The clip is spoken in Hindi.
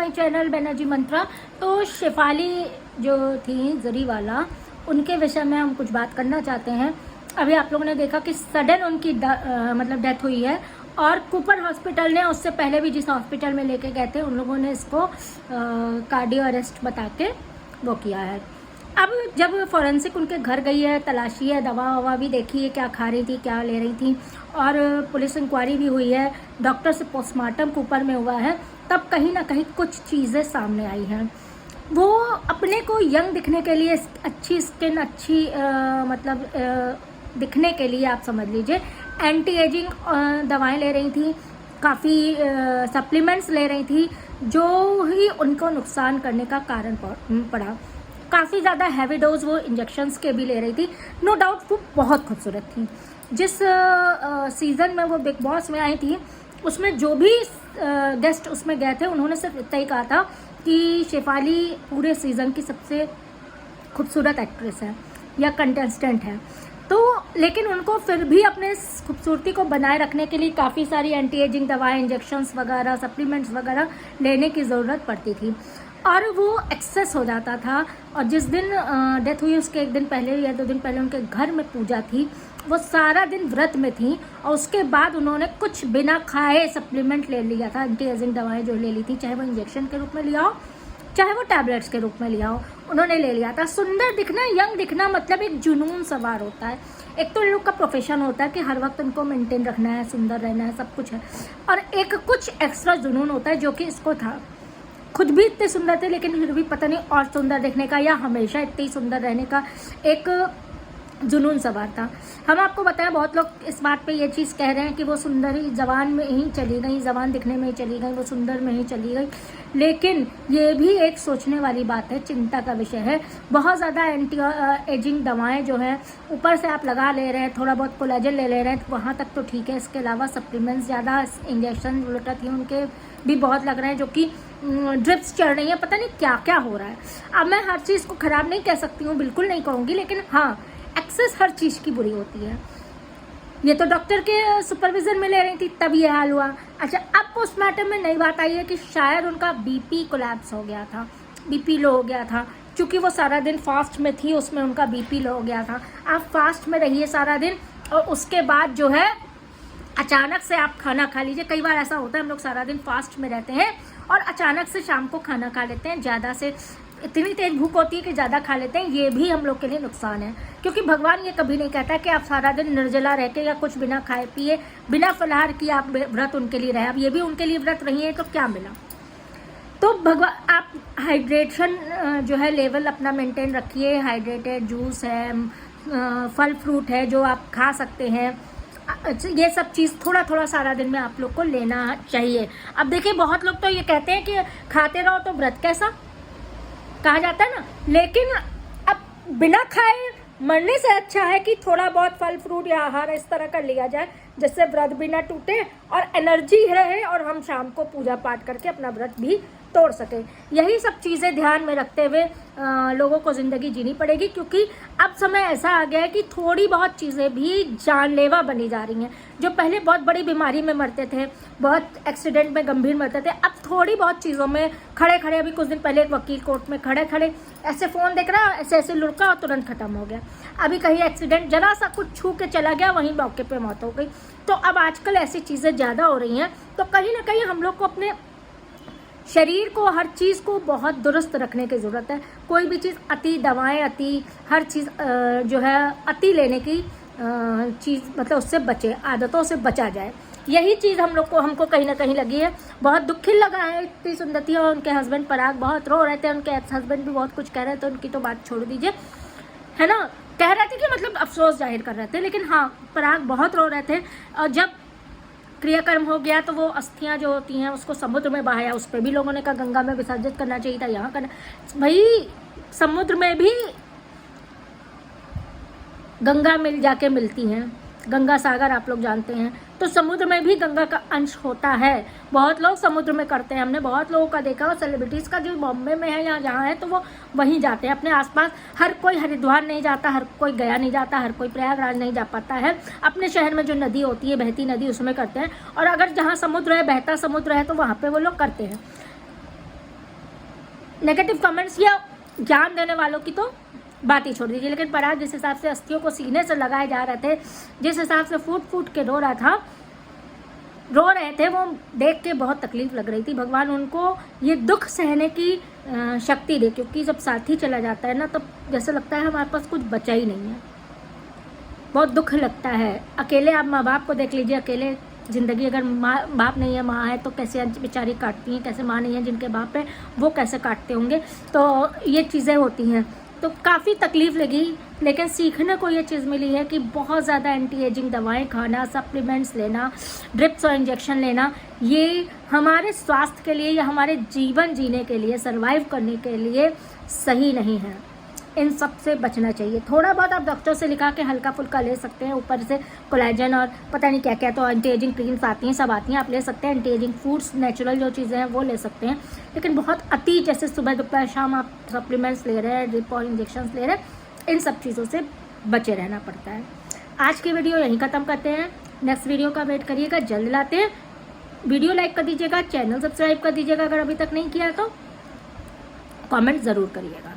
माय चैनल बनर्जी मंत्रा। तो शेफाली जो थी जरीवाला, उनके विषय में हम कुछ बात करना चाहते हैं। अभी आप लोगों ने देखा कि सडन उनकी मतलब डेथ हुई है, और कूपर हॉस्पिटल ने उससे पहले भी जिस हॉस्पिटल में लेके गए थे उन लोगों ने इसको कार्डियो अरेस्ट बता के वो किया है। अब जब फॉरेंसिक उनके घर गई है, तलाशी है, दवा ववा भी देखी है, क्या खा रही थी, क्या ले रही थी, और पुलिस इंक्वायरी भी हुई है, डॉक्टर से पोस्टमार्टम कूपर में हुआ है, तब कहीं ना कहीं कुछ चीज़ें सामने आई हैं। वो अपने को यंग दिखने के लिए, अच्छी स्किन, अच्छी दिखने के लिए आप समझ लीजिए एंटी एजिंग दवाएं ले रही थी, काफ़ी सप्लीमेंट्स ले रही थी, जो ही उनको नुकसान करने का कारण पड़ा। काफ़ी ज़्यादा हैवी डोज वो इंजेक्शंस के भी ले रही थी। नो डाउट वो बहुत खूबसूरत थी। जिस सीज़न में वो बिग बॉस में आई थी, उसमें जो भी गेस्ट उसमें गए थे उन्होंने सिर्फ इतना ही कहा था कि शेफाली पूरे सीज़न की सबसे खूबसूरत एक्ट्रेस है या कंटेस्टेंट है। तो लेकिन उनको फिर भी अपने खूबसूरती को बनाए रखने के लिए काफ़ी सारी एंटी एजिंग दवाएं, इंजेक्शंस वगैरह, सप्लीमेंट्स वगैरह लेने की ज़रूरत पड़ती थी, और वो एक्सेस हो जाता था। और जिस दिन डेथ हुई उसके एक दिन पहले या 2 दिन पहले उनके घर में पूजा थी, वो सारा दिन व्रत में थी, और उसके बाद उन्होंने कुछ बिना खाए सप्लीमेंट ले लिया था, एंटी एजिंग दवाएं जो ले ली थी, चाहे वो इंजेक्शन के रूप में लिया हो, चाहे वो टैबलेट्स के रूप में लिया हो, उन्होंने ले लिया था। सुंदर दिखना, यंग दिखना मतलब एक जुनून सवार होता है। एक तो लोग का प्रोफेशन होता है कि हर वक्त उनको मेंटेन रखना है, सुंदर रहना है, सब कुछ है, और एक कुछ एक्स्ट्रा जुनून होता है जो कि इसको था। खुद भी इतने सुंदर थे लेकिन फिर भी पता नहीं और सुंदर दिखने का या हमेशा इतने ही सुंदर रहने का एक जुनून सवार था। हम आपको बताएं, बहुत लोग इस बात पे ये चीज़ कह रहे हैं कि वो सुंदर ही जवान में ही चली गई, जवान दिखने में ही चली गई, वो सुंदर में ही चली गई, लेकिन ये भी एक सोचने वाली बात है, चिंता का विषय है। बहुत ज़्यादा एंटी एजिंग दवाएं जो है ऊपर से आप लगा ले रहे हैं, थोड़ा बहुत कोलेजन ले रहे हैं, वहाँ तक तो ठीक है। इसके अलावा सप्लीमेंट्स ज़्यादा, इंजेक्शन उल्टा थी उनके भी बहुत लग रहे हैं, जो कि ड्रिप्स चल रही हैं, पता नहीं क्या क्या हो रहा है। अब मैं हर चीज़ को ख़राब नहीं कह सकती हूँ, बिल्कुल नहीं कहूँगी, लेकिन हाँ, एक्सेस हर चीज़ की बुरी होती है। ये तो डॉक्टर के सुपरविजन में ले रही थी तब ये हाल हुआ। अच्छा, अब पोस्टमार्टम में नई बात आई है कि शायद उनका बीपी कोलैप्स हो गया था, बीपी लो हो गया था, क्योंकि वो सारा दिन फास्ट में थी, उसमें उनका बीपी लो हो गया था। आप फास्ट में रहिए सारा दिन, और उसके बाद जो है अचानक से आप खाना खा लीजिए। कई बार ऐसा होता है, हम लोग सारा दिन फास्ट में रहते हैं और अचानक से शाम को खाना खा लेते हैं, ज़्यादा से इतनी तेज भूख होती है कि ज़्यादा खा लेते हैं। ये भी हम लोग के लिए नुकसान है, क्योंकि भगवान ये कभी नहीं कहता कि आप सारा दिन निर्जला रह के या कुछ बिना खाए पिए, बिना फलाहार किए आप व्रत उनके लिए रहे। अब ये भी उनके लिए व्रत रही है तो क्या मिला। तो भगवान, आप हाइड्रेशन जो है लेवल अपना मेंटेन रखिए। हाइड्रेटेड जूस है, फल फ्रूट है जो आप खा सकते हैं, ये सब चीज़ थोड़ा थोड़ा सारा दिन में आप लोग को लेना चाहिए। अब देखिए, बहुत लोग तो ये कहते हैं कि खाते रहो तो व्रत कैसा, कहा जाता है ना, लेकिन अब बिना खाए मरने से अच्छा है कि थोड़ा बहुत फल फ्रूट या आहार इस तरह का लिया जाए जिससे व्रत भी ना टूटे और एनर्जी है, और हम शाम को पूजा पाठ करके अपना व्रत भी तोड़ सके। यही सब चीज़ें ध्यान में रखते हुए लोगों को ज़िंदगी जीनी पड़ेगी, क्योंकि अब समय ऐसा आ गया है कि थोड़ी बहुत चीज़ें भी जानलेवा बनी जा रही हैं। जो पहले बहुत बड़ी बीमारी में मरते थे, बहुत एक्सीडेंट में गंभीर मरते थे, अब थोड़ी बहुत चीज़ों में खड़े खड़े, अभी कुछ दिन पहले एक वकील कोर्ट में खड़े खड़े ऐसे फ़ोन देख रहा, ऐसे ऐसे लुढ़का और तुरंत ख़त्म हो गया। अभी कहीं एक्सीडेंट, जरा सा कुछ छू के चला गया, वहीं मौके पर मौत हो गई। तो अब आजकल ऐसी चीज़ें ज़्यादा हो रही हैं, तो कहीं ना कहीं हम लोग को अपने शरीर को, हर चीज़ को बहुत दुरुस्त रखने की ज़रूरत है। कोई भी चीज़ अति, दवाएं अति, हर चीज़ जो है अति लेने की चीज़, मतलब उससे बचे, आदतों से बचा जाए। यही चीज़ हमको कहीं ना कहीं लगी है। बहुत दुखी लगा है, इतनी सुंदर थी, और उनके हस्बैंड पराग बहुत रो रहे थे, उनके एक्स हस्बैंड भी बहुत कुछ कह रहे थे, उनकी तो बात छोड़ दीजिए, है ना, कह रहे थे कि मतलब अफसोस जाहिर कर रहे थे, लेकिन हाँ, पराग बहुत रो रहे थे। और जब क्रियाकर्म हो गया तो वो अस्थियां जो होती हैं उसको समुद्र में बहाया, उस पर भी लोगों ने कहा गंगा में विसर्जित करना चाहिए था, यहाँ करना। भाई, समुद्र में भी गंगा जाके मिलती हैं, गंगा सागर आप लोग जानते हैं, तो समुद्र में भी गंगा का अंश होता है। बहुत लोग समुद्र में करते हैं, हमने बहुत लोगों का देखा, और सेलिब्रिटीज़ का जो बॉम्बे में है या जहाँ है तो वो वहीं जाते हैं अपने आसपास। हर कोई हरिद्वार नहीं जाता, हर कोई गया नहीं जाता, हर कोई प्रयागराज नहीं जा पाता है। अपने शहर में जो नदी होती है, बहती नदी, उसमें करते हैं, और अगर जहाँ समुद्र है, बहता समुद्र है, तो वहाँ पर वो लोग करते हैं। नेगेटिव कमेंट्स या ज्ञान देने वालों की तो बात ही छोड़ दीजिए। लेकिन पराग जिस हिसाब से अस्थियों को सीने से लगाए जा रहे थे, जिस हिसाब से फूट फूट के रो रहे थे, वो देख के बहुत तकलीफ लग रही थी। भगवान उनको ये दुख सहने की शक्ति दे, क्योंकि जब साथी चला जाता है ना, तब जैसे लगता है हमारे पास कुछ बचा ही नहीं है, बहुत दुख लगता है। अकेले आप माँ बाप को देख लीजिए, अकेले ज़िंदगी, अगर माँ बाप नहीं है, माँ है तो कैसे बेचारी काटती हैं, कैसे माँ नहीं है जिनके बाप है वो कैसे काटते होंगे। तो ये चीज़ें होती हैं, तो काफ़ी तकलीफ़ लगी। लेकिन सीखने को ये चीज़ मिली है कि बहुत ज़्यादा एंटी एजिंग दवाएं खाना, सप्लीमेंट्स लेना, ड्रिप्स और इंजेक्शन लेना, ये हमारे स्वास्थ्य के लिए या हमारे जीवन जीने के लिए, सर्वाइव करने के लिए सही नहीं है। इन सब से बचना चाहिए। थोड़ा बहुत आप डॉक्टर से लिखा के हल्का फुल्का ले सकते हैं, ऊपर से कोलेजन और पता नहीं क्या क्या तो एंटी एजिंग क्रीम्स आती हैं, सब आती हैं, आप ले सकते हैं। एंटी एजिंग फूड्स, नेचुरल जो चीज़ें हैं वो ले सकते हैं। लेकिन बहुत अति, जैसे सुबह दोपहर शाम आप सप्लीमेंट्स ले रहे हैं, ड्रिप और इंजेक्शंस ले रहे हैं, इन सब चीज़ों से बचे रहना पड़ता है। आज की वीडियो यहीं ख़त्म करते हैं। नेक्स्ट वीडियो का वेट करिएगा, जल्द लाते हैं। वीडियो लाइक कर दीजिएगा, चैनल सब्सक्राइब कर दीजिएगा अगर अभी तक नहीं किया तो, कमेंट ज़रूर करिएगा।